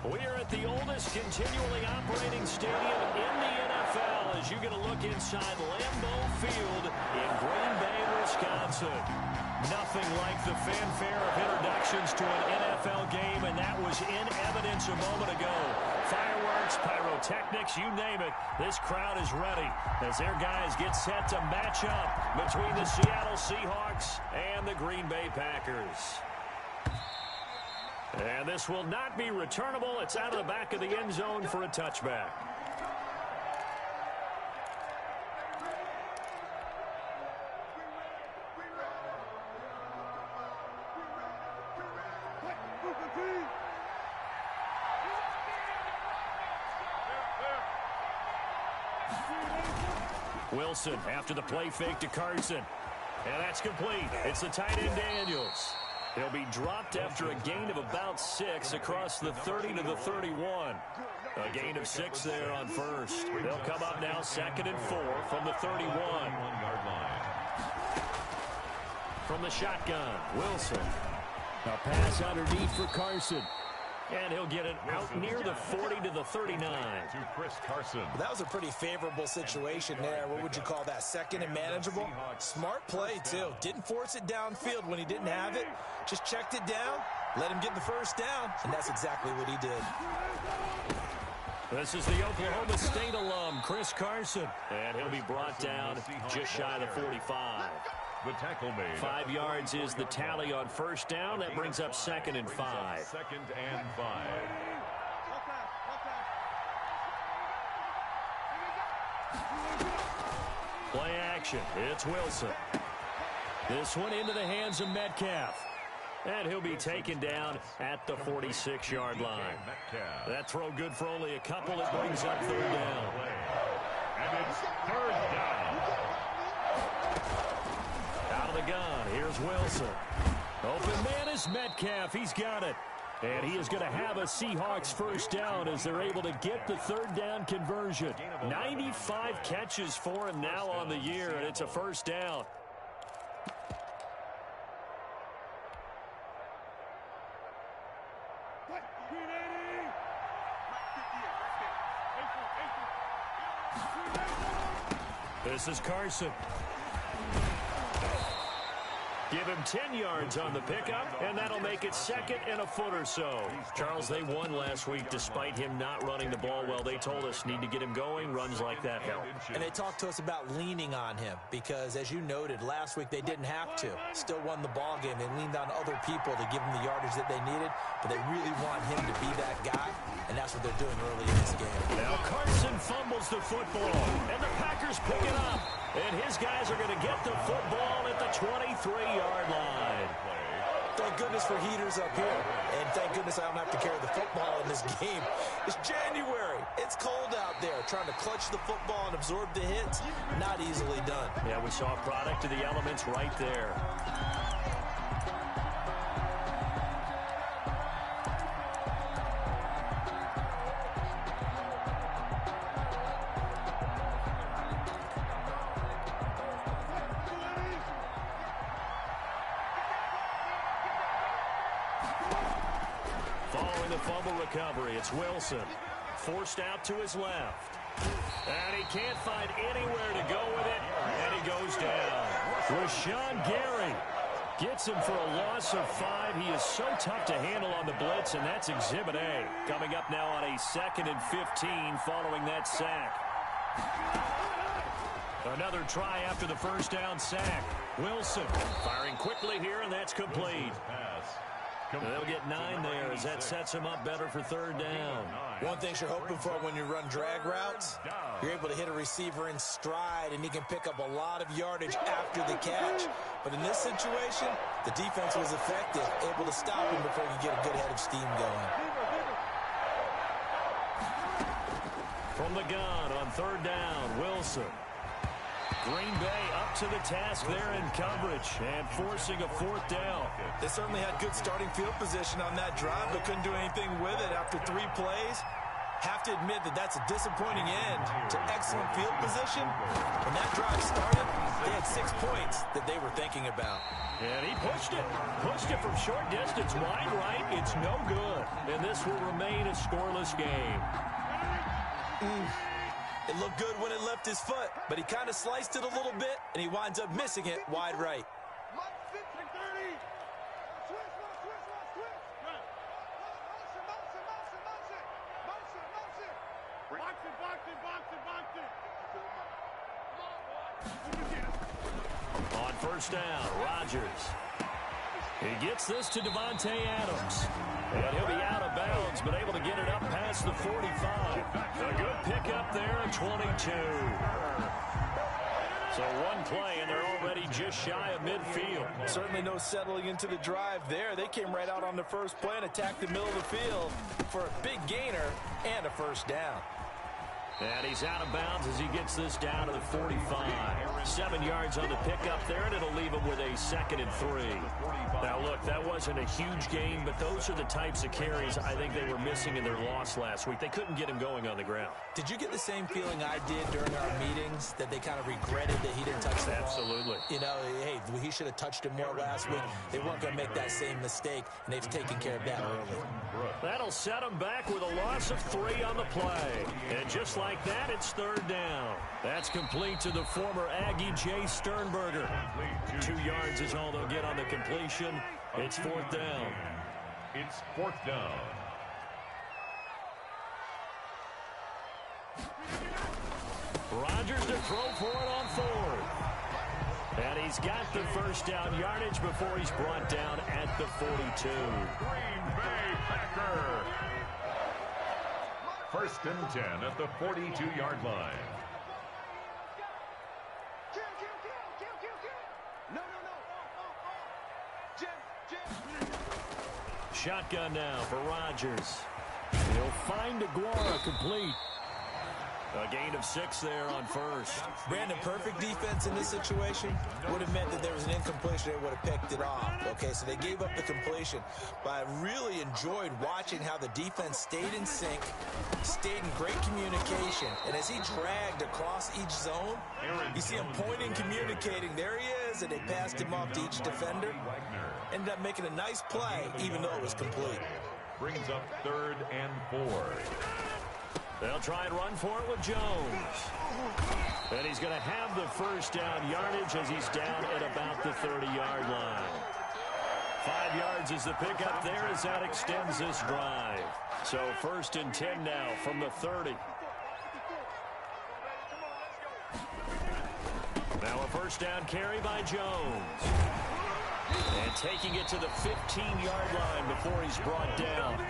We are at the oldest continually operating stadium in the NFL as you get a look inside Lambeau Field in Green Bay, Wisconsin. Nothing like the fanfare of introductions to an NFL game, and that was in evidence a moment ago. Fireworks, pyrotechnics, you name it. This crowd is ready as their guys get set to match up between the Seattle Seahawks and the Green Bay Packers. And this will not be returnable. It's out of the back of the end zone for a touchback. Wilson after the play fake to Carson. And that's complete. It's the tight end Daniels. He'll be dropped after a gain of about 6 across the 30 to the 31. A gain of 6 there on first. They'll come up now 2nd and 4 from the 31. From the shotgun, Wilson. A pass underneath for Carson. And he'll get it out near the 40 to the 39. To Chris Carson. That was a pretty favorable situation there. What would you call that? 2nd and manageable? Smart play, too. Didn't force it downfield when he didn't have it. Just checked it down, let him get the first down, and that's exactly what he did. This is the Oklahoma State alum, Chris Carson. And he'll be brought down just shy of the 45. The tackle made. 5 yards is the tally on first down. That brings up 2nd and 5. 2nd and 5. Play action. It's Wilson. This one into the hands of Metcalf. And he'll be taken down at the 46-yard line. That throw good for only a couple. It brings up 3rd down. And it's 3rd down. Out of the gun. Here's Wilson. Open man is Metcalf. He's got it. And he is going to have a Seahawks first down as they're able to get the 3rd down conversion. 95 catches for him now on the year, and it's a first down. This is Carson. Give him 10 yards on the pickup, and that'll make it 2nd and a foot or so. Charles, they won last week despite him not running the ball well. They told us need to get him going. Runs like that help. And they talked to us about leaning on him because, as you noted, last week they didn't have to. Still won the ball game. They leaned on other people to give them the yardage that they needed, but they really want him to be that guy, and that's what they're doing early in this game. Now Carson fumbles the football, and the Packers pick it up. And his guys are going to get the football at the 23-yard line. Thank goodness for heaters up here. And thank goodness I don't have to carry the football in this game. It's January. It's cold out there. Trying to clutch the football and absorb the hits, not easily done. Yeah, we saw a product of the elements right there. Following the fumble recovery, it's Wilson. Forced out to his left. And he can't find anywhere to go with it, and he goes down. Rashawn Gary gets him for a loss of 5. He is so tough to handle on the blitz, and that's Exhibit A. Coming up now on a 2nd and 15 following that sack. Another try after the first down sack. Wilson firing quickly here, and that's complete. They'll get 9 there as that sets him up better for 3rd down. One thing you're hoping for when you run drag routes, you're able to hit a receiver in stride, and he can pick up a lot of yardage after the catch. But in this situation, the defense was effective, able to stop him before you get a good head of steam going. From the gun on 3rd down, Wilson. Green Bay up to the task there in coverage and forcing a 4th down. They certainly had good starting field position on that drive, but couldn't do anything with it after 3 plays. Have to admit that that's a disappointing end to excellent field position. When that drive started, They had 6 points that they were thinking about. And he pushed it. Pushed it from short distance, wide right. It's no good. And this will remain a scoreless game. It looked good when it left his foot, but he kind of sliced it a little bit, and he winds up missing it wide right. On first down, Rodgers. He gets this to Davante Adams. And he'll be out of bounds, but able to get it up past the 45. A good pickup there at 22. So one play, and they're already just shy of midfield. Certainly no settling into the drive there. They came right out on the first play and attacked the middle of the field for a big gainer and a first down. And he's out of bounds as he gets this down to the 45. 7 yards on the pickup there, and it'll leave him with a 2nd and 3. Now, look, that wasn't a huge gain, but those are the types of carries I think they were missing in their loss last week. They couldn't get him going on the ground. Did you get the same feeling I did during our meetings, that they kind of regretted that he didn't touch the ball? Absolutely. You know, hey, he should have touched it more last week. They weren't going to make that same mistake, and they've taken care of that early. That'll set him back with a loss of 3 on the play. And just like that, it's 3rd down. That's complete to the former Aggie Jay Sternberger. 2 yards is all they'll get on the completion. It's 4th down. It's 4th down. Rodgers to throw for it on 4th. And he's got the first down yardage before he's brought down at the 42. Green Bay Packer. 1st and 10 at the 42-yard line. Shotgun now for Rodgers. He'll find Aguara complete. A gain of 6 there on 1st. Brandon, perfect defense in this situation would have meant that there was an incompletion. They would have picked it off. Okay, so they gave up the completion. But I really enjoyed watching how the defense stayed in sync, stayed in great communication. And as he dragged across each zone, you see him pointing, communicating. There he is, and they passed him off to each defender. Ended up making a nice play, even though it was complete. Brings up 3rd and 4. They'll try and run for it with Jones. And he's going to have the first down yardage as he's down at about the 30-yard line. 5 yards is the pickup there as that extends this drive. So 1st and 10 now from the 30. Now a first down carry by Jones. And taking it to the 15-yard line before he's brought down.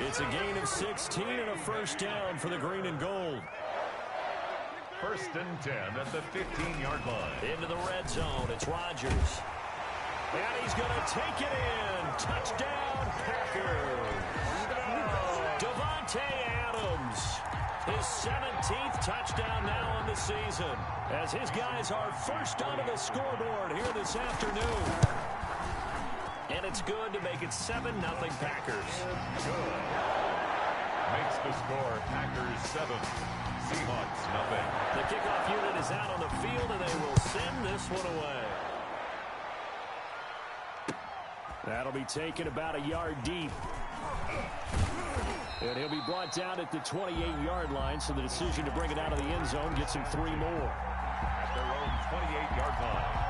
It's a gain of 16 and a first down for the green and gold. 1st and 10 at the 15-yard line. Into the red zone. It's Rodgers. And he's going to take it in. Touchdown, Packers. Davante Adams. His 17th touchdown now on the season. As his guys are first onto the scoreboard here this afternoon. And it's good to make it 7-0 Packers. Good. Makes the score Packers 7, Seahawks 0. The kickoff unit is out on the field, and they will send this one away. That'll be taken about a yard deep. And he'll be brought down at the 28-yard line, so the decision to bring it out of the end zone gets him 3 more. At their own 28-yard line.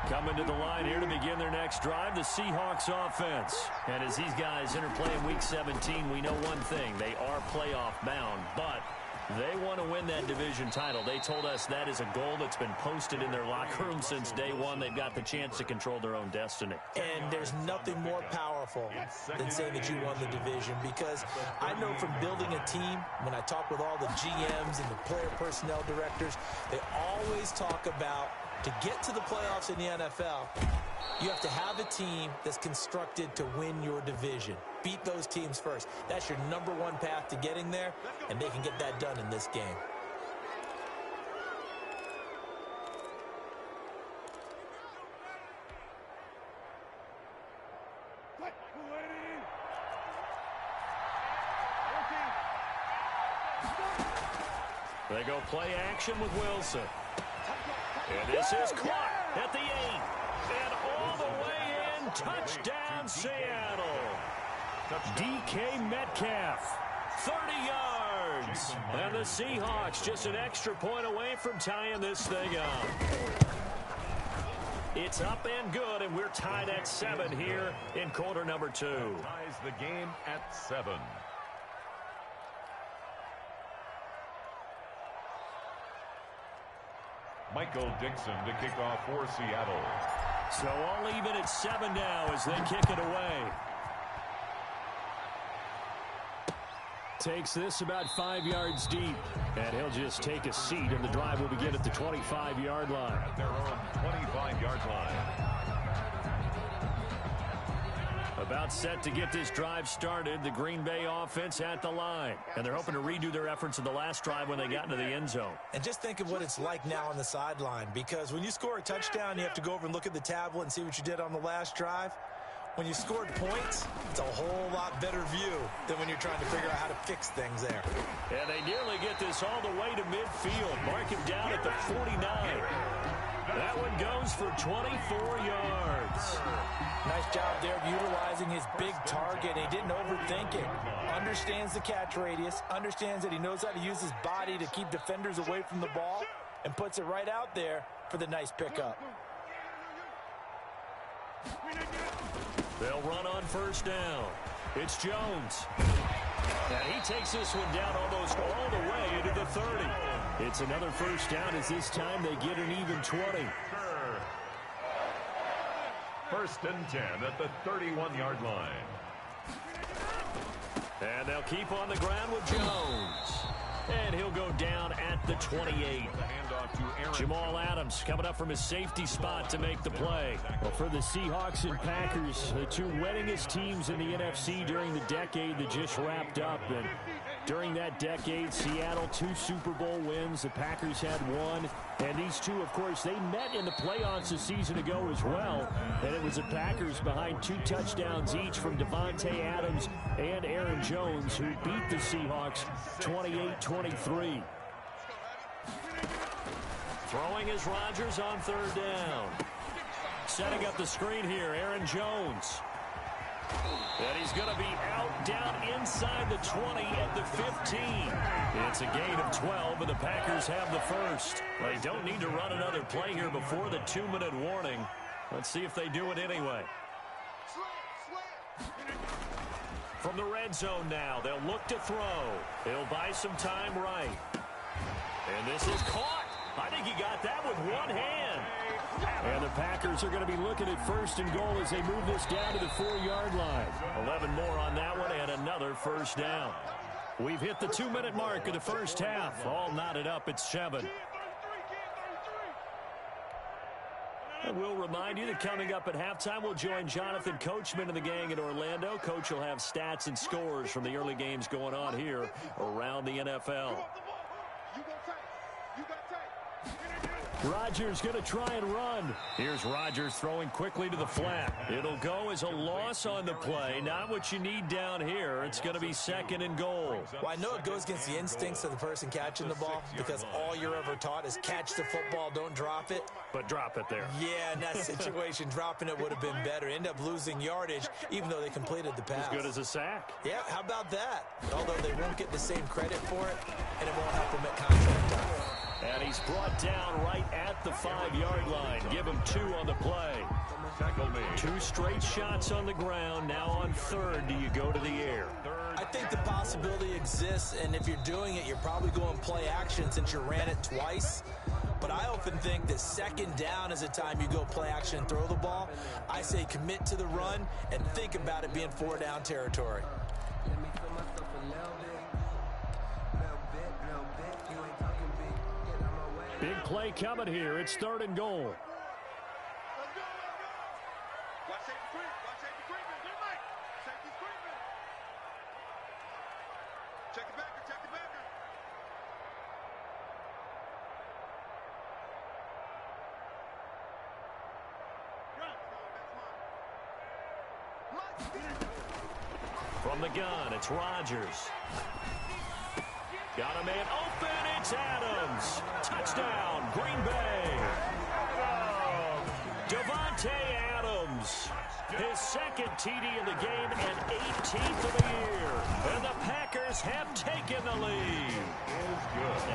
Coming to the line here to begin their next drive, the Seahawks offense. And as these guys interplay in Week 17, we know one thing. They are playoff bound, but they want to win that division title. They told us that is a goal that's been posted in their locker room since day one. They've got the chance to control their own destiny. And there's nothing more powerful than saying that you won the division, because I know from building a team, when I talk with all the GMs and the player personnel directors, they always talk about, to get to the playoffs in the NFL, you have to have a team that's constructed to win your division. Beat those teams first. That's your #1 path to getting there, and they can get that done in this game. They go play action with Wilson. And this is caught at the 8. And all the way in. Touchdown, Seattle. DK Metcalf. 30 yards. And the Seahawks just an extra point away from tying this thing up. It's up and good, and we're tied at 7 here in quarter number 2. Ties the game at 7. Michael Dixon to kick off for Seattle. So all even at 7 now as they kick it away. Takes this about 5 yards deep. And he'll just take a seat, and the drive will begin at the 25-yard line. At their own 25-yard line. About set to get this drive started. The Green Bay offense at the line. And they're hoping to redo their efforts in the last drive when they got into the end zone. And just think of what it's like now on the sideline. Because when you score a touchdown, you have to go over and look at the tablet and see what you did on the last drive. When you scored points, it's a whole lot better view than when you're trying to figure out how to fix things there. And they nearly get this all the way to midfield. Mark him down at the 49. That one goes for 24 yards. Nice job there of utilizing his big target. He didn't overthink it. Understands the catch radius. Understands that he knows how to use his body to keep defenders away from the ball. And puts it right out there for the nice pickup. They'll run on first down. It's Jones. And he takes this one down almost all the way into the 30. It's another first down as this time they get an even 20. First and 10 at the 31-yard line. And they'll keep on the ground with Jones. And he'll go down at the 28. Jamal Adams coming up from his safety spot to make the play. Well, for the Seahawks and Packers, the two winningest teams in the NFC during the decade that just wrapped up. And during that decade, Seattle 2 Super Bowl wins. The Packers had 1. And these two, of course, they met in the playoffs a season ago as well. And it was the Packers behind 2 touchdowns each from Devontae Adams and Aaron Jones, who beat the Seahawks 28-23. Throwing is Rodgers on third down. Setting up the screen here, Aaron Jones. And he's going to be out down inside the 20 at the 15. It's a gain of 12, and the Packers have the first. They don't need to run another play here before the 2-minute warning. Let's see if they do it anyway. From the red zone now, they'll look to throw. He'll buy some time right. And this is caught. I think he got that with one hand. And the Packers are going to be looking at first and goal as they move this down to the 4-yard line. 11 more on that one and another first down. We've hit the 2-minute mark of the first half. All knotted up at 7. And we'll remind you that coming up at halftime, we'll join Jonathan Coachman and the gang in Orlando. Coach will have stats and scores from the early games going on here around the NFL. Rodgers going to try and run. Here's Rodgers throwing quickly to the flat. It'll go as a loss on the play. Not what you need down here. It's going to be second and goal. Well, I know it goes against the instincts of the person catching the ball because all you're ever taught is catch the football, don't drop it. But drop it there. Yeah, in that situation, dropping it would have been better. End up losing yardage, even though they completed the pass. As good as a sack. Yeah, how about that? Although they won't get the same credit for it, and it won't help them at contract time. And he's brought down right at the 5-yard line. Give him 2 on the play. 2 straight shots on the ground. Now on third, do you go to the air? I think the possibility exists, and if you're doing it, you're probably going play action since you ran it twice. But I often think that second down is the time you go play action and throw the ball. I say commit to the run and think about it being 4-down territory. Big play coming here. It's third and goal. From the gun, it's Rodgers. Got a man open. It's Adams. Touchdown, Green Bay. Devontae Adams. His second TD in the game and 18th of the year. And the Packers have taken the lead.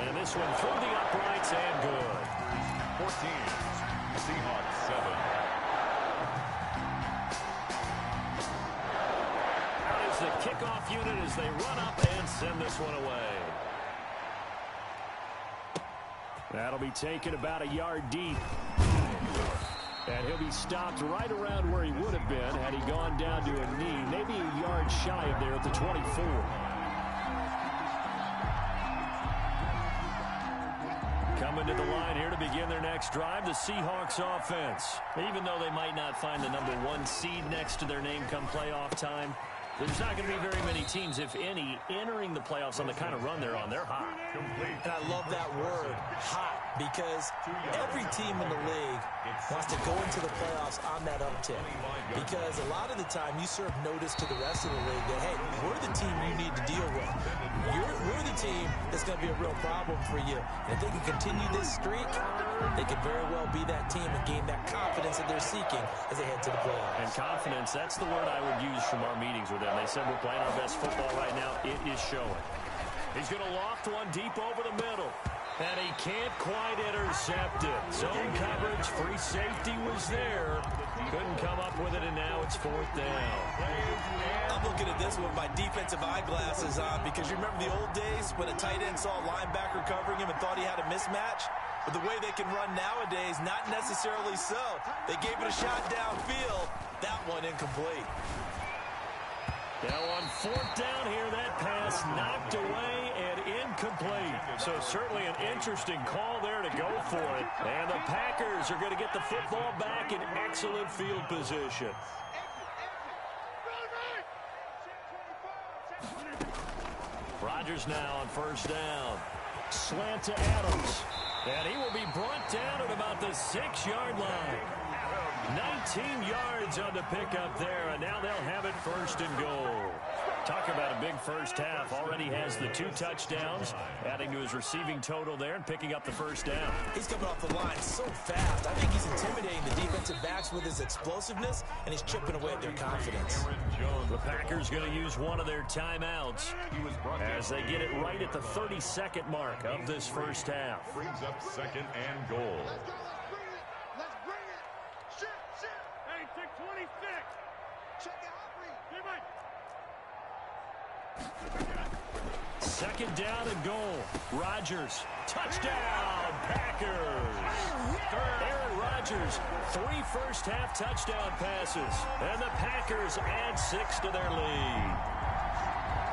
And this one through the uprights and good. 14. Seahawks 7. Out is the kickoff unit as they run up and send this one away. That'll be taken about a yard deep. And he'll be stopped right around where he would have been had he gone down to a knee, maybe a yard shy of there at the 24. Coming to the line here to begin their next drive, the Seahawks offense. Even though they might not find the number 1 seed next to their name come playoff time, there's not going to be very many teams, if any, entering the playoffs on the kind of run they're on. They're hot. And I love that word, hot, because every team in the league wants to go into the playoffs on that uptick. Because a lot of the time you serve notice to the rest of the league that, hey, we're the team you need to deal with. We're the team that's going to be a real problem for you. And if they can continue this streak, they could very well be that team and gain that confidence that they're seeking as they head to the playoffs. And confidence, that's the word I would use from our meetings with them. They said we're playing our best football right now. It is showing. He's going to loft one deep over the middle. And he can't quite intercept it. Zone coverage, free safety was there. Couldn't come up with it, and now it's 4th down. I'm looking at this with my defensive eyeglasses on because you remember the old days when a tight end saw a linebacker covering him and thought he had a mismatch? But the way they can run nowadays, not necessarily so. They gave it a shot downfield. That one incomplete. Now on 4th down here, that pass knocked away and incomplete. So certainly an interesting call there to go for it. And the Packers are going to get the football back in excellent field position. Rodgers now on 1st down. Slant to Adams. And he will be brought down at about the 6-yard line. 19 yards on the pickup there, and now they'll have it 1st and goal. Talk about a big first half. Already has the 2 touchdowns, adding to his receiving total there and picking up the 1st down. He's coming off the line so fast. I think he's intimidating the defensive backs with his explosiveness, and he's chipping away at their confidence. The Packers going to use one of their timeouts as they get it right at the 32nd mark of this first half. Brings up 2nd and goal. Second down and goal. Rodgers. Touchdown, Packers. Aaron Rodgers, 3 first-half touchdown passes. And the Packers add 6 to their lead.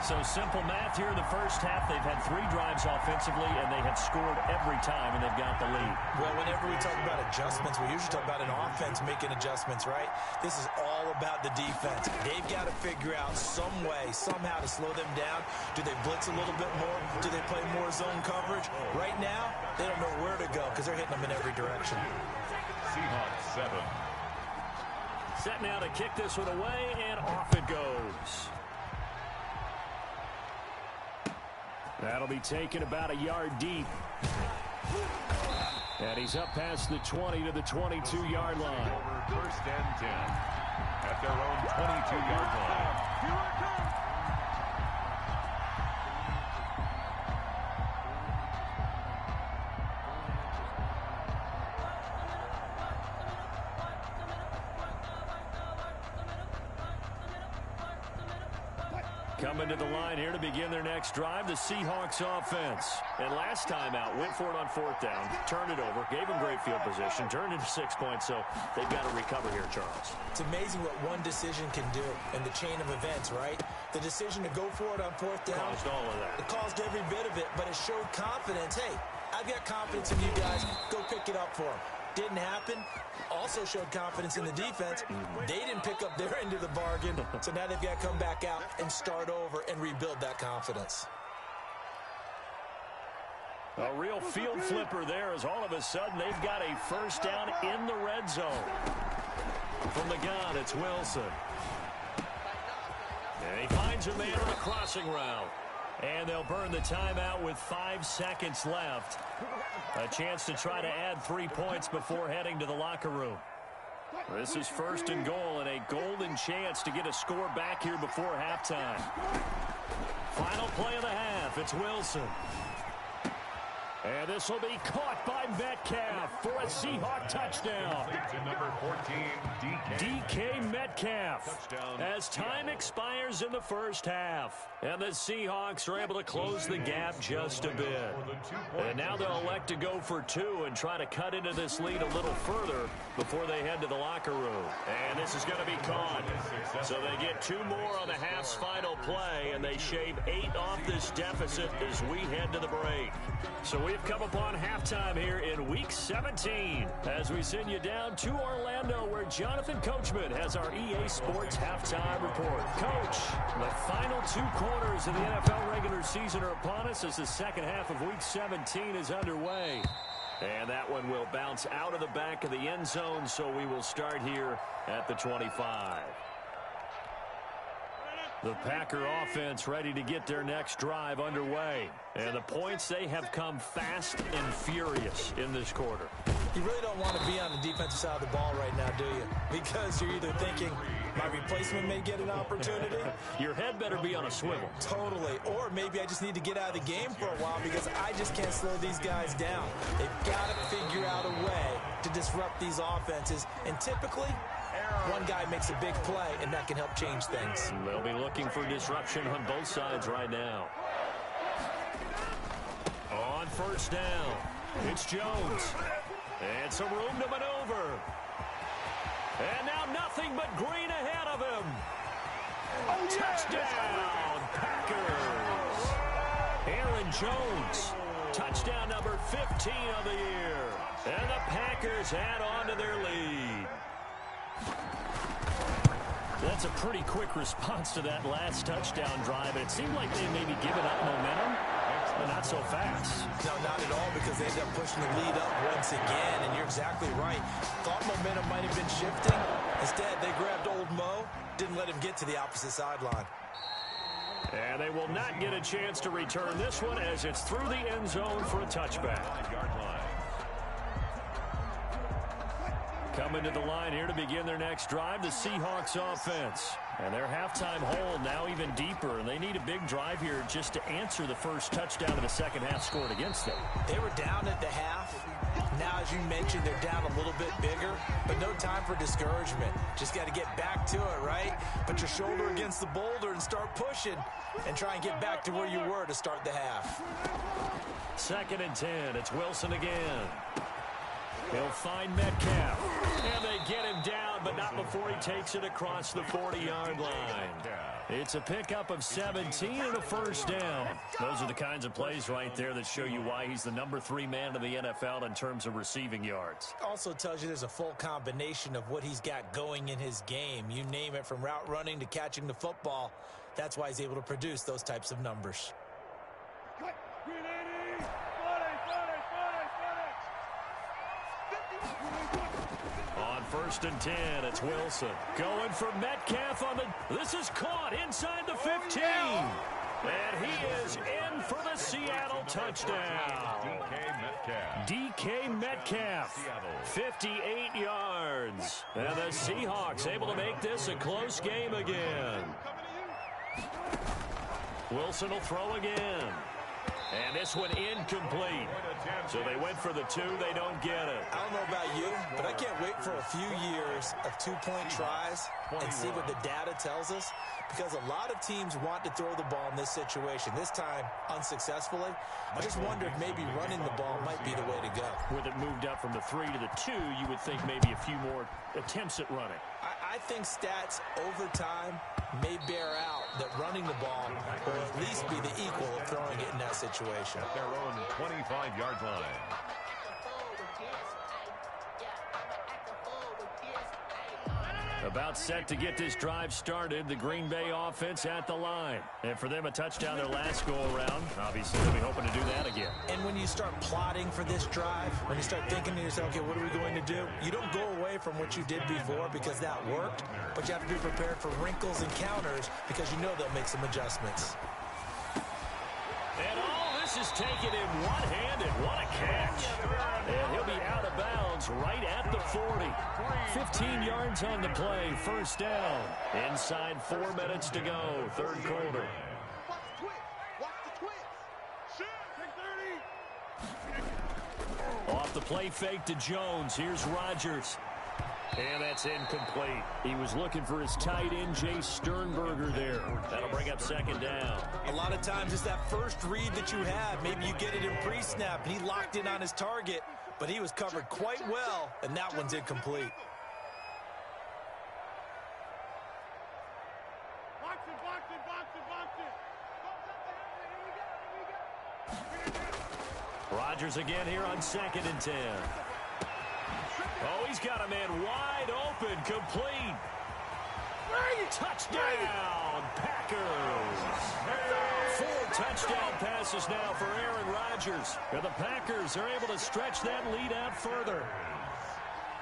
So simple math here in the first half. They've had 3 drives offensively, and they have scored every time, and they've got the lead. Well, whenever we talk about adjustments, we usually talk about an offense making adjustments, right? This is all about the defense. They've got to figure out some way, somehow to slow them down. Do they blitz a little bit more? Do they play more zone coverage? Right now, they don't know where to go because they're hitting them in every direction. Seahawks 7. Set now to kick this one away, and off it goes. That'll be taken about a yard deep. And he's up past the 20 to the 22-yard line. Over 1st and 10 at their own 22-yard line. Coming to the line here to begin their next drive, the Seahawks offense. And last time out, went for it on 4th down, turned it over, gave them great field position, turned into 6 points, so they've got to recover here, Charles. It's amazing what one decision can do in the chain of events, right? The decision to go for it on 4th down. Caused all of that. It caused every bit of it, but it showed confidence. Hey, I've got confidence in you guys. Go pick it up for them. Didn't happen. Also showed confidence in the defense. They didn't pick up their end of the bargain, so now they've got to come back out and start over and rebuild that confidence. A real field flipper there as all of a sudden they've got a 1st down in the red zone. From the gun, it's Wilson. And he finds a man on a crossing route. And they'll burn the timeout with 5 seconds left. A chance to try to add 3 points before heading to the locker room. This is 1st and goal and a golden chance to get a score back here before halftime. Final play of the half. It's Wilson. And this will be caught by Metcalf for a Seahawk touchdown. To number 14, DK Metcalf. Touchdown. As time expires in the first half. And the Seahawks are able to close the gap just a bit. And now they'll elect to go for 2 and try to cut into this lead a little further before they head to the locker room. And this is going to be caught. So they get 2 more on the half's final play, and they shave 8 off this deficit as we head to the break. So we've come upon halftime here in Week 17 as we send you down to Orlando where Jonathan Coachman has our EA Sports halftime report. Coach, the final 2 quarters of the NFL regular season are upon us as the second half of Week 17 is underway. And that one will bounce out of the back of the end zone, so we will start here at the 25. The Packer offense ready to get their next drive underway. And the points, they have come fast and furious in this quarter. You really don't want to be on the defensive side of the ball right now, do you? Because you're either thinking, my replacement may get an opportunity. Your head better be on a swivel. Totally. Or maybe I just need to get out of the game for a while because I just can't slow these guys down. They've got to figure out a way to disrupt these offenses. And typically, one guy makes a big play, and that can help change things. They'll be looking for disruption on both sides right now. On 1st down, it's Jones. And some room to maneuver. And now nothing but green ahead of him. Touchdown, Packers. Aaron Jones, touchdown number 15 of the year. And the Packers add on to their lead. That's a pretty quick response to that last touchdown drive. It seemed like they maybe given up momentum, but not so fast. No, not at all, because they ended up pushing the lead up once again, and you're exactly right. Thought momentum might have been shifting. Instead, they grabbed old Mo, didn't let him get to the opposite sideline. And they will not get a chance to return this one as it's through the end zone for a touchback. Coming to the line here to begin their next drive, the Seahawks offense. And their halftime hole now even deeper, and they need a big drive here just to answer the first touchdown of the second half scored against them. They were down at the half. Now, as you mentioned, they're down a little bit bigger, but no time for discouragement. Just got to get back to it, right? Put your shoulder against the boulder and start pushing and try and get back to where you were to start the half. 2nd and 10. It's Wilson again. He'll find Metcalf. And they get him down, but not before he takes it across the 40-yard line. It's a pickup of 17 and a 1st down. Those are the kinds of plays right there that show you why he's the number 3 man in the NFL in terms of receiving yards. Also tells you there's a full combination of what he's got going in his game. You name it, from route running to catching the football. That's why he's able to produce those types of numbers. On 1st and 10, it's Wilson. Going for Metcalf on the... This is caught inside the 15. And he is in for the Seattle touchdown. DK Metcalf, 58 yards. And the Seahawks able to make this a close game again. Wilson will throw again. And this one incomplete. So they went for the 2. They don't get it. I don't know about you, but I can't wait for a few years of 2-point tries and see what the data tells us. Because a lot of teams want to throw the ball in this situation. This time, unsuccessfully. I just wonder if maybe running the ball might be the way to go. With it moved up from the 3 to the 2, you would think maybe a few more attempts at running. I think stats over time may bear out that running the ball will at least be the equal of throwing it in that situation. At their own 25-yard line. About set to get this drive started, the Green Bay offense at the line. And for them, a touchdown their last go-around. Obviously, they'll be hoping to do that again. And when you start plotting for this drive, when you start thinking to yourself, okay, what are we going to do? You don't go away from what you did before because that worked, but you have to be prepared for wrinkles and counters because you know they'll make some adjustments. This is taken in one-handed. What a catch. And he'll be out of bounds right at the 40. 15 yards on the play. First down. Inside 4 minutes to go. Third quarter. Off the play fake to Jones. Here's Rodgers. And that's incomplete. He was looking for his tight end, Jay Sternberger there. That'll bring up second down. A lot of times it's that first read that you have. Maybe you get it in pre-snap, and he locked in on his target, but he was covered quite well, and that one's incomplete. Rodgers again here on 2nd and 10. Oh, he's got a man wide open, complete. Touchdown, Packers. 4 touchdown passes now for Aaron Rodgers. And the Packers are able to stretch that lead out further.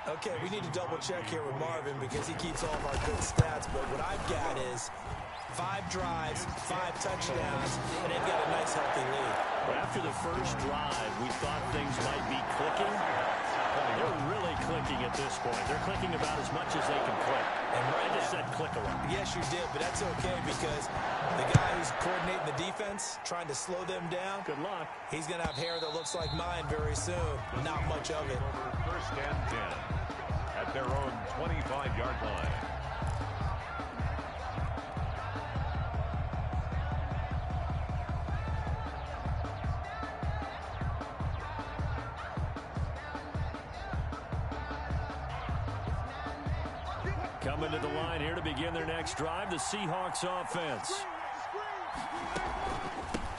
Okay, we need to double check here with Marvin because he keeps all of our good stats, but what I've got is 5 drives, 5 touchdowns, and they've got a nice healthy lead. After the first drive, we thought things might be clicking. They're really clicking at this point. They're clicking about as much as they can click. And I just said click a lot. Yes, you did, but that's okay because the guy who's coordinating the defense, trying to slow them down, good luck. He's going to have hair that looks like mine very soon. Not much of it. First and 10 at their own 25-yard line. Coming to the line here to begin their next drive, the Seahawks offense.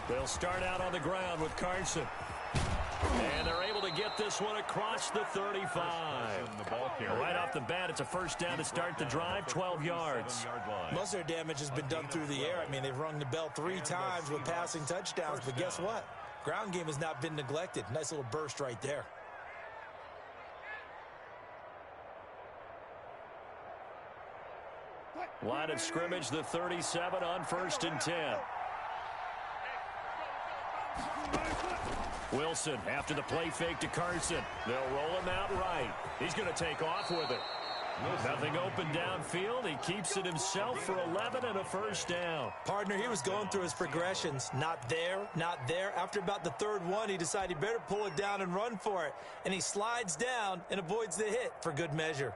They'll start out on the ground with Carson. And they're able to get this one across the 35. Right off the bat, it's a first down to start the drive, 12 yards. Most of their damage has been done through the air. I mean, they've rung the bell 3 times with passing touchdowns, but guess what? Ground game has not been neglected. Nice little burst right there. Line of scrimmage, the 37 on 1st and 10. Wilson after the play fake to Carson. They'll roll him out right. He's going to take off with it. Nothing open downfield. He keeps it himself for 11 and a first down. Partner, he was going through his progressions. Not there, not there. After about the 3rd one, he decided he better pull it down and run for it. And he slides down and avoids the hit for good measure.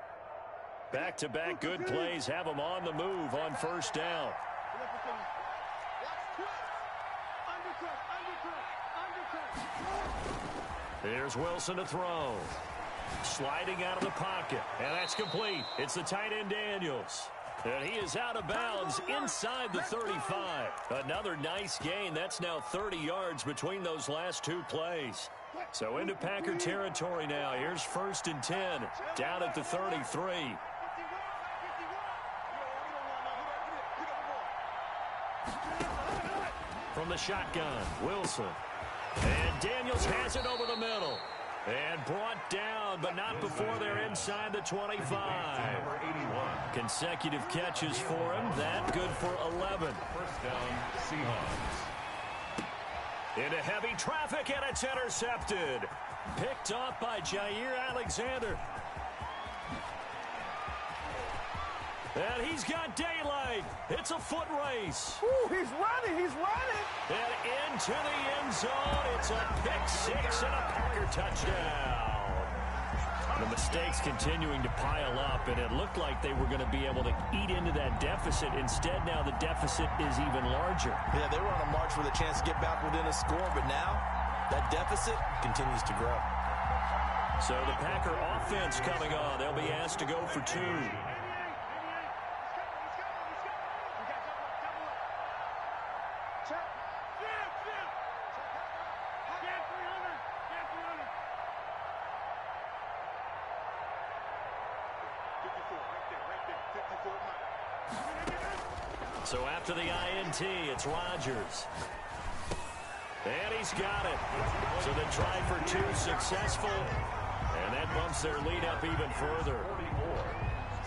Back-to-back good plays have him on the move on first down. Here's Wilson to throw. Sliding out of the pocket. And that's complete. It's the tight end Daniels. And he is out of bounds inside the 35. Another nice gain. That's now 30 yards between those last 2 plays. So into Packer territory now. Here's 1st and 10. Down at the 33. From the shotgun, Wilson. And Daniels has it over the middle. And brought down, but not before they're inside the 25. Number 81. Consecutive catches for him. That good for 11. First down, Seahawks. Into heavy traffic, and it's intercepted. Picked off by Jair Alexander. And he's got daylight. It's a foot race. Ooh, he's running. He's running. And into the end zone. It's a pick-6 and a Packer touchdown. The mistakes continuing to pile up, and it looked like they were going to be able to eat into that deficit. Instead, now the deficit is even larger. Yeah, they were on a march with a chance to get back within a score, but now that deficit continues to grow. So the Packer offense coming on. They'll be asked to go for 2. So after the INT, it's Rodgers. And he's got it. So the try for 2 successful. And that bumps their lead up even further. 44.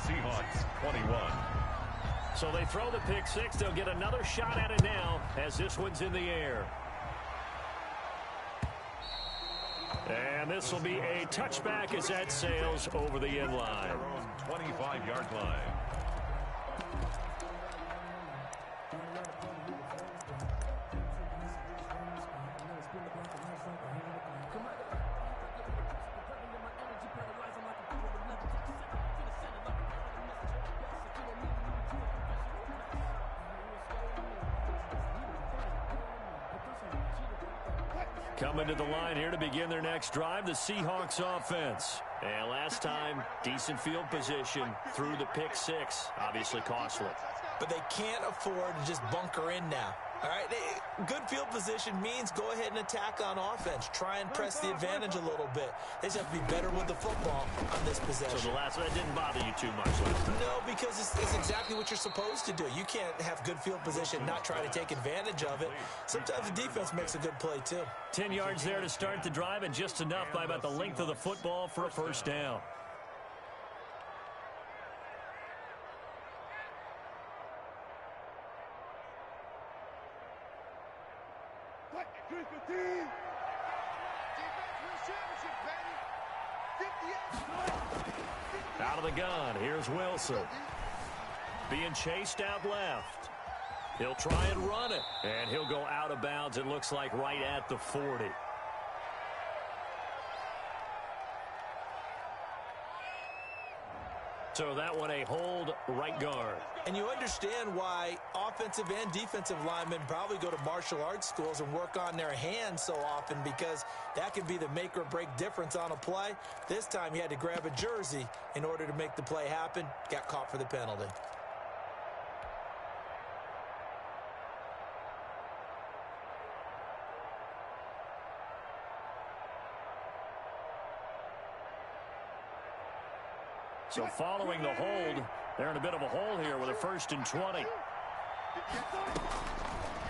Seahawks 21. So they throw the pick-6. They'll get another shot at it now as this one's in the air. And this will be a touchback as that sails over the end line. 25-yard line. Coming to the line here to begin their next drive, the Seahawks offense. And last time, decent field position through the pick six. Obviously costly. But they can't afford to just bunker in now. All right, good field position means go ahead and attack on offense. Try and press the advantage a little bit. They just have to be better with the football on this possession. So the last one, that didn't bother you too much last time? No, because it's exactly what you're supposed to do. You can't have good field position, not try to take advantage of it. Sometimes the defense makes a good play, too. 10 yards there to start the drive, and just enough by about the length of the football for a first down. Out of the gun, here's Wilson. Being chased out left. He'll try and run it, and he'll go out of bounds, it looks like right at the 40. So that one a hold right guard. And you understand why offensive and defensive linemen probably go to martial arts schools and work on their hands so often, because that can be the make or break difference on a play. This time he had to grab a jersey in order to make the play happen. Got caught for the penalty. So following the hold, they're in a bit of a hole here with a 1st and 20.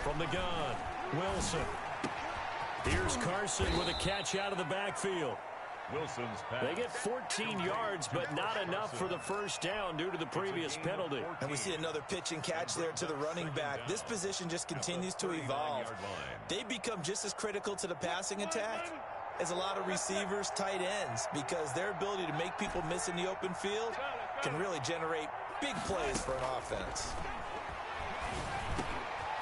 From the gun, Wilson. Here's Carson with a catch out of the backfield. Wilson's pass. They get 14 yards, but not enough for the first down due to the previous penalty. And we see another pitch and catch there to the running back. This position just continues to evolve. They become just as critical to the passing attack as a lot of receivers, tight ends, because their ability to make people miss in the open field can really generate big plays for an offense.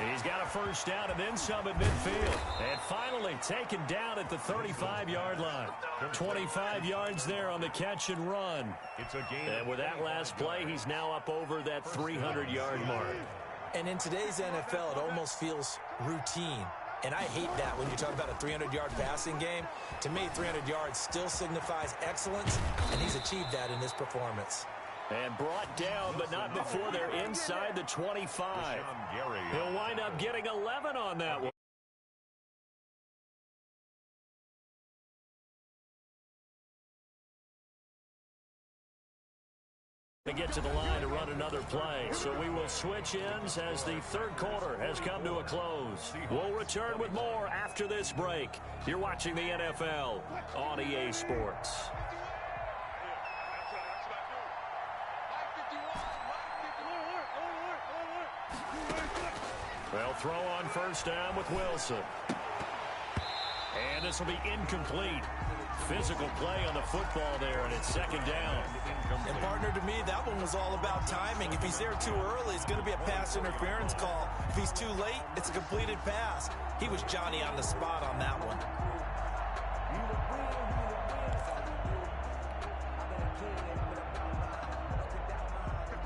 He's got a first down and then some at midfield. And finally taken down at the 35-yard line. 25 yards there on the catch and run. And with that last play, he's now up over that 300-yard mark. And in today's NFL, it almost feels routine. And I hate that when you talk about a 300-yard passing game. To me, 300 yards still signifies excellence, and he's achieved that in this performance. And brought down, but not before they're inside the 25. He'll wind up getting 11 on that one. To get to the line to run another play. So we will switch ends as the third quarter has come to a close. We'll return with more after this break. You're watching the NFL on EA Sports. They'll throw on first down with Wilson. And this will be incomplete. Physical play on the football there, and it's second down. And, partner, to me, that one was all about timing. If he's there too early, it's going to be a pass interference call. If he's too late, it's a completed pass. He was Johnny on the spot on that one.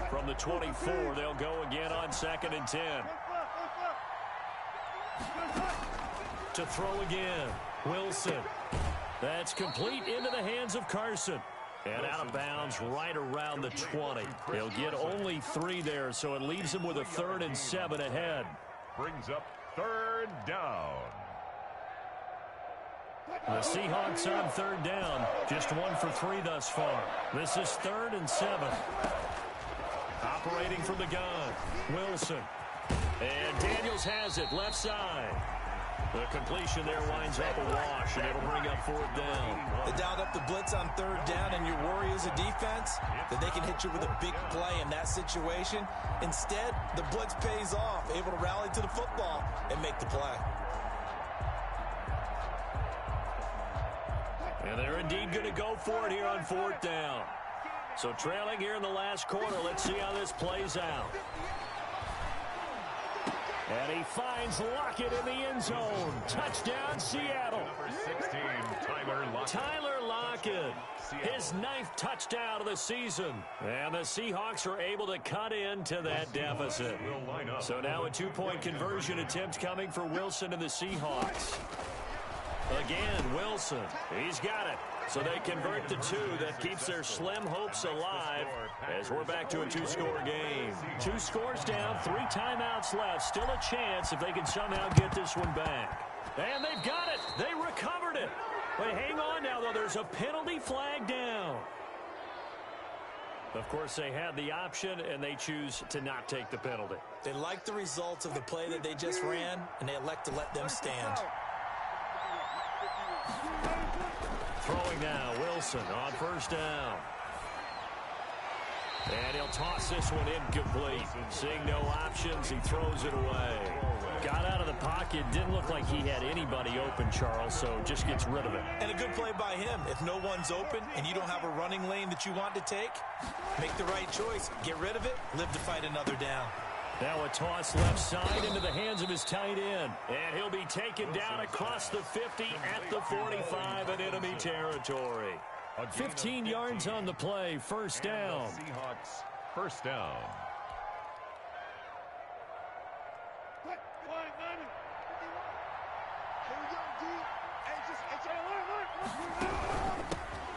From the 24, they'll go again on 2nd and 10. To throw again, Wilson. That's complete into the hands of Carson. And out of bounds right around the 20. He'll get only 3 there, so it leaves him with a 3rd and 7 ahead. Brings up 3rd down. The Seahawks on 3rd down. Just 1 for 3 thus far. This is 3rd and 7. Operating from the gun, Wilson. And Daniels has it, left side. The completion there winds up a wash, and it'll bring up 4th down. They dialed up the blitz on 3rd down, and your worry as a defense that they can hit you with a big play in that situation. Instead, the blitz pays off, able to rally to the football and make the play. And they're indeed going to go for it here on 4th down. So trailing here in the last quarter. Let's see how this plays out. And he finds Lockett in the end zone. Touchdown, Seattle. Number 16, Tyler Lockett. Tyler Lockett, his 9th touchdown of the season. And the Seahawks are able to cut into that deficit. So now a 2-point conversion attempt coming for Wilson and the Seahawks. Again, Wilson, he's got it. So they convert the 2. That keeps their slim hopes alive as we're back to a 2-score game. 2 scores down, 3 timeouts left. Still a chance if they can somehow get this one back. And they've got it. They recovered it. But hang on now, though. There's a penalty flag down. Of course, they had the option, and they choose to not take the penalty. They like the results of the play that they just ran, and they elect to let them stand. Throwing now, Wilson on 1st down. And he'll toss this one incomplete. Seeing no options, he throws it away. Got out of the pocket. Didn't look like he had anybody open, Charles, so just gets rid of it. And a good play by him. If no one's open and you don't have a running lane that you want to take, make the right choice. Get rid of it. Live to fight another down. Now a toss left side into the hands of his tight end. And he'll be taken down across the 50 at the 45 in enemy territory. 15 yards on the play, 1st down. Seahawks, 1st down.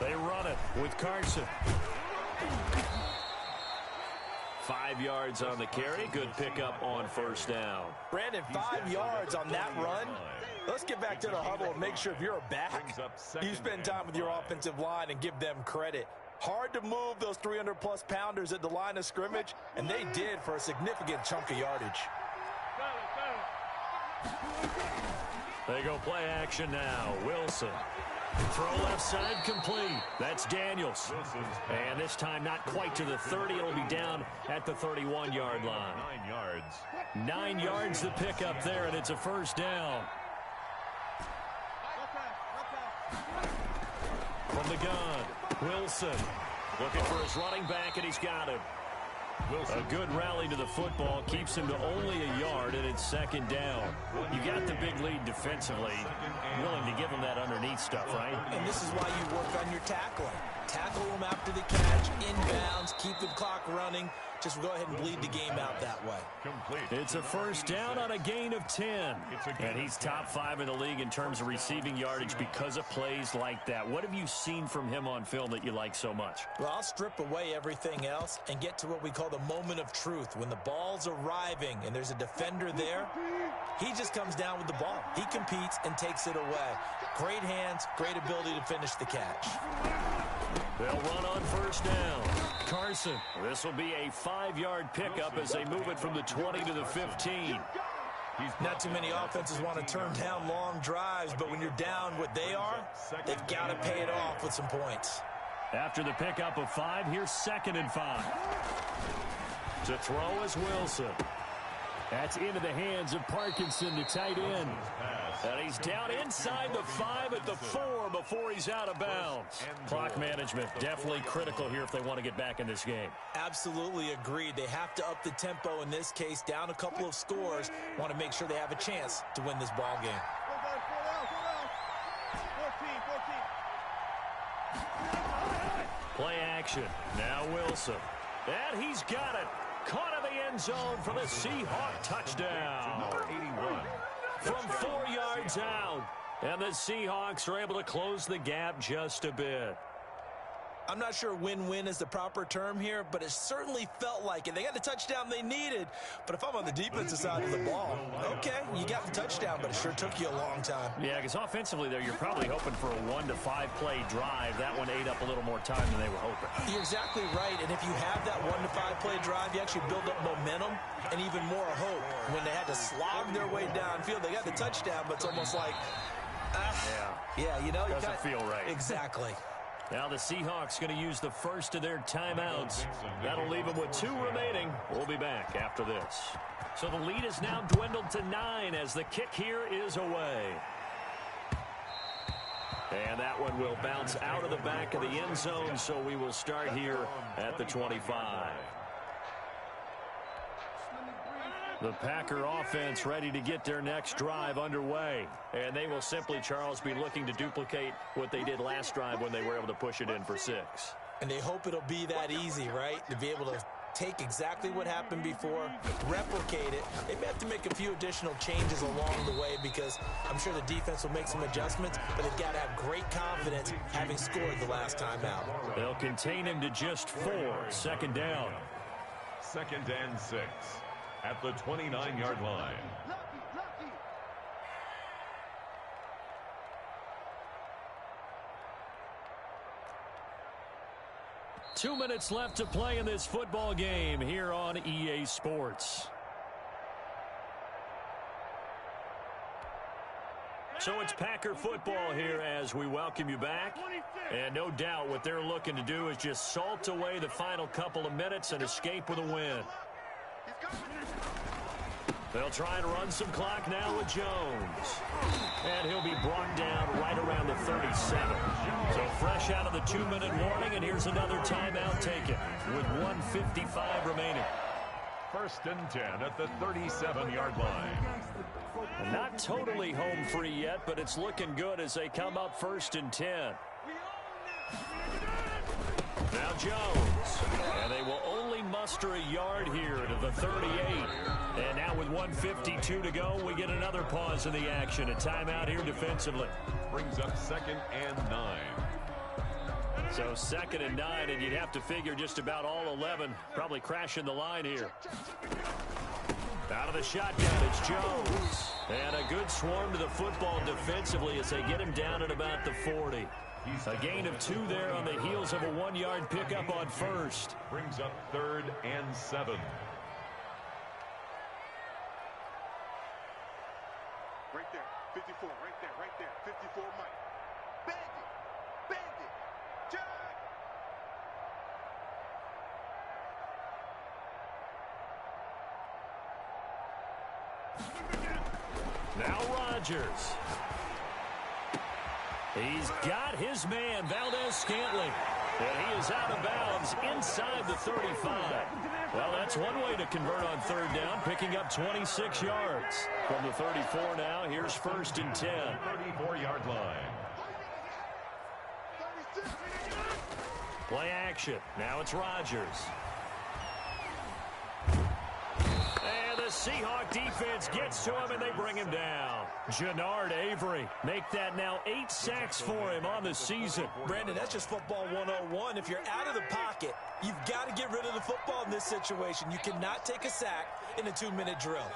They run it with Carson. 5 yards on the carry. Good pickup on 1st down. Brandon, 5 yards on that run. Let's get back to the huddle and make sure if you're a back, you spend time with your offensive line and give them credit. Hard to move those 300-plus pounders at the line of scrimmage, and they did for a significant chunk of yardage. They go play action now. Wilson. Throw left side complete. That's Daniels. And this time not quite to the 30. It'll be down at the 31-yard line. 9 yards. 9 yards the pickup there, and it's a 1st down. From the gun, Wilson looking for his running back, and he's got him. A good rally to the football keeps him to only a yard, and it's 2nd down. You got the big lead defensively. Willing to give him that underneath stuff, right? And this is why you work on your tackling. Tackle them after the catch, inbounds, keep the clock running. Just go ahead and bleed the game out that way. It's a 1st down on a gain of 10. And he's top 5 in the league in terms of receiving yardage because of plays like that. What have you seen from him on film that you like so much? Well, I'll strip away everything else and get to what we call the moment of truth. When the ball's arriving and there's a defender there, he just comes down with the ball. He competes and takes it away. Great hands, great ability to finish the catch. They'll run on 1st down. Carson. This will be a 5-yard pickup as they move it from the 20 to the 15. Not too many offenses want to turn down long drives, but when you're down what they are, they've got to pay it off with some points. After the pickup of 5, here's 2nd and 5. To throw is Wilson. That's into the hands of Parkinson, the tight end. And he's down inside the 5 at the 4 before he's out of bounds. Clock management definitely critical here if they want to get back in this game. Absolutely agreed. They have to up the tempo in this case, down a couple of scores. Want to make sure they have a chance to win this ball game. Play action. Now Wilson. And he's got it. Caught in the end zone for the Seahawk touchdown. Number 81. From 4 yards out. And the Seahawks are able to close the gap just a bit. I'm not sure win-win is the proper term here, but it certainly felt like it. They got the touchdown they needed, but if I'm on the defensive side of the ball, okay, you got the touchdown, but it sure took you a long time. Yeah, because offensively there, you're probably hoping for a 1 to 5 play drive. That one ate up a little more time than they were hoping. You're exactly right, and if you have that 1 to 5 play drive, you actually build up momentum and even more hope. When they had to slog their way downfield, they got the touchdown, but it's almost like, yeah, you know, doesn't feel right. Exactly. Now the Seahawks going to use the first of their timeouts. That'll leave them with 2 remaining. We'll be back after this. So the lead is now dwindled to 9 as the kick here is away. And that one will bounce out of the back of the end zone, so we will start here at the 25. The Packer offense ready to get their next drive underway. And they will simply, Charles, be looking to duplicate what they did last drive when they were able to push it in for 6. And they hope it'll be that easy, right? To be able to take exactly what happened before, replicate it. They may have to make a few additional changes along the way because I'm sure the defense will make some adjustments, but they've got to have great confidence having scored the last time out. They'll contain him to just 4. Second down. 2nd and 6 at the 29-yard line. 2 minutes left to play in this football game here on EA Sports. So it's Packer football here as we welcome you back. And no doubt what they're looking to do is just salt away the final couple of minutes and escape with a win. They'll try and run some clock now with Jones. And he'll be brought down right around the 37. So fresh out of the 2-minute warning, and here's another timeout taken with 1:55 remaining. 1st and 10 at the 37-yard line. Not totally home free yet, but it's looking good as they come up 1st and 10. Now Jones. And they will only muster a yard here to the 38. And now with 1:52 to go, we get another pause in the action. A timeout here defensively. Brings up 2nd and 9. So 2nd and 9, and you'd have to figure just about all 11 probably crashing the line here. Out of the shotgun, it's Jones. And a good swarm to the football defensively as they get him down at about the 40. A gain of 2 there on the heels of a 1-yard pickup on 1st. Brings up 3rd and 7. Right there, 54, right there, 54, Mike. Bandit, Jack. Now Rodgers. He's got his man, Valdez-Scantling. And he is out of bounds inside the 35. Well, that's one way to convert on 3rd down, picking up 26 yards. From the 34 now, here's 1st and 10. 34-yard line. Play action. Now it's Rodgers. And the Seahawk defense gets to him, and they bring him down. Jannard Avery make that now 8 sacks for him on the season. Brandon, that's just football 101. If you're out of the pocket, you've got to get rid of the football in this situation. You cannot take a sack in a 2-minute drill.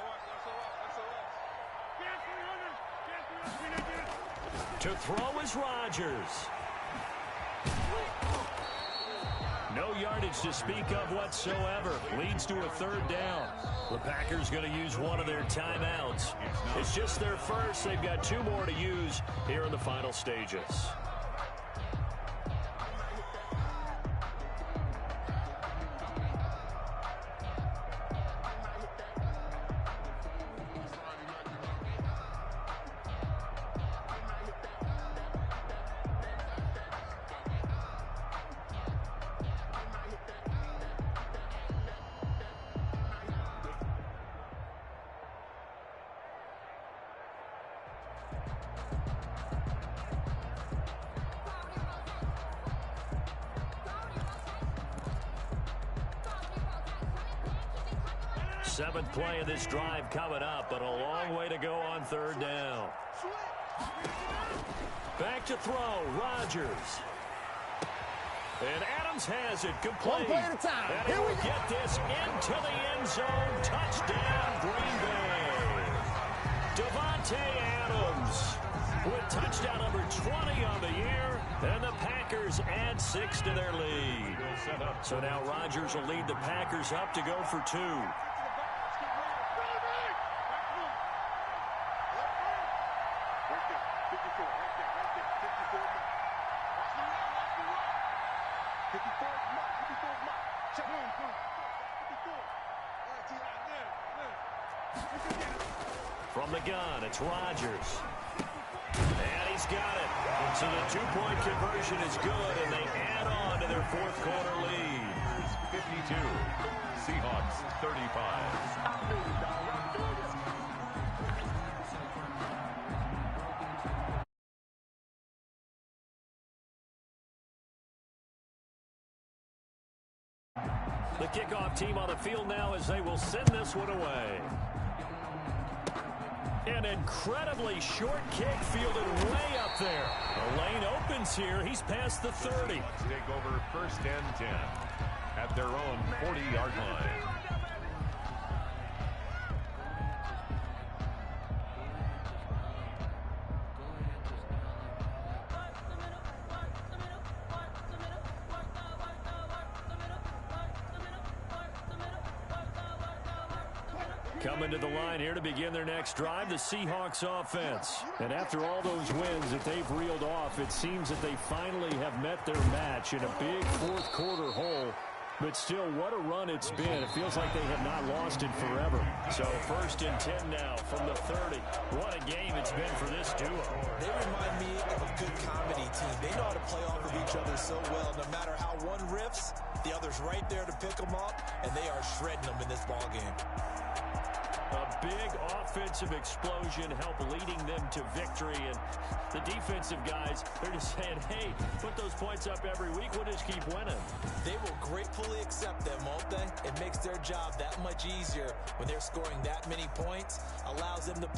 To throw is Rodgers. No yardage to speak of whatsoever. Leads to a 3rd down. The Packers going to use one of their timeouts. It's just their first. They've got 2 more to use here in the final stages. Seventh play of this drive coming up, but a long way to go on 3rd down. Back to throw, Rodgers. And Adams has it complete. 1 play at a time. And he will get this into the end zone. Touchdown, Green Bay. Davante Adams with touchdown number 20 on the year. And the Packers add 6 to their lead. So now Rodgers will lead the Packers up to go for 2. 54, From the gun, it's Rodgers. And he's he's got it. So the two-point conversion is good, and they add on to their fourth quarter lead. 52. Seahawks 35. The kickoff team on the field now as they will send this one away. An incredibly short kick fielded way up there. The lane opens here. He's past the 30. Take over first and 10 at their own 40-yard line. Coming to the line here to begin their next drive, the Seahawks offense. And after all those wins that they've reeled off, it seems that they finally have met their match in a big fourth quarter hole. But still, what a run it's been. It feels like they have not lost it forever. So first and 10 now from the 30. What a game it's been for this duo. They remind me of a good comedy team. They know how to play off of each other so well. No matter how one riffs, the other's right there to pick them up, and they are shredding them in this ball game. A big offensive explosion help leading them to victory. And the defensive guys, they're just saying, hey, put those points up every week. We'll just keep winning. They will gratefully accept them, won't they? It makes their job that much easier when they're scoring that many points. Allows them to...